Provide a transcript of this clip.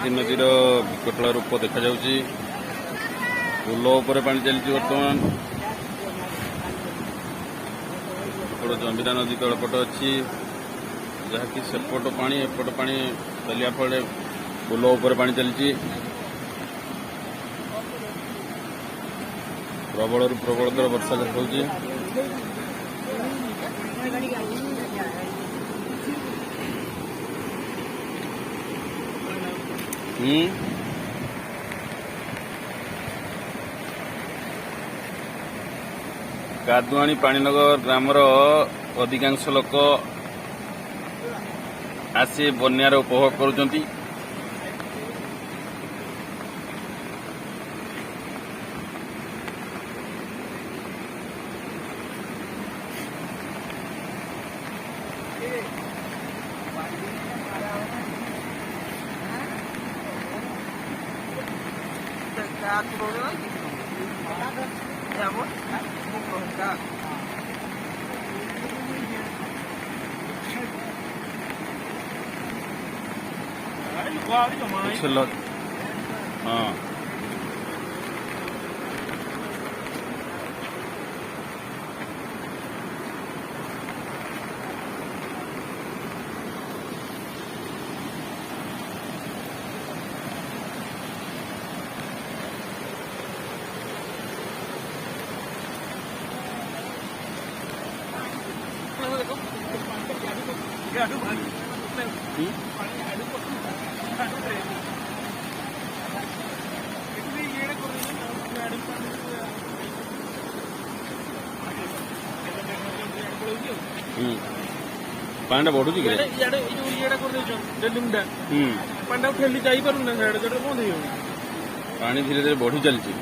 महानदी नदी विकटला रूप देखा जाउची। पुल उपर पानी चलती बर्तमान। जमीरा नदी तलपट अच्छी जहाँकि सेपट पानी एपट पानी चलिया फल पुल उपर पानी चलती। प्रबल प्रबलतर वर्षा होची। कादुआणी पाणीनगर ग्रामर अधिकांश लोक आसी बन्यार उपभोग करुचंती। हाँ पानी बढ़ू पानी धीरे धीरे बढ़ी चलती।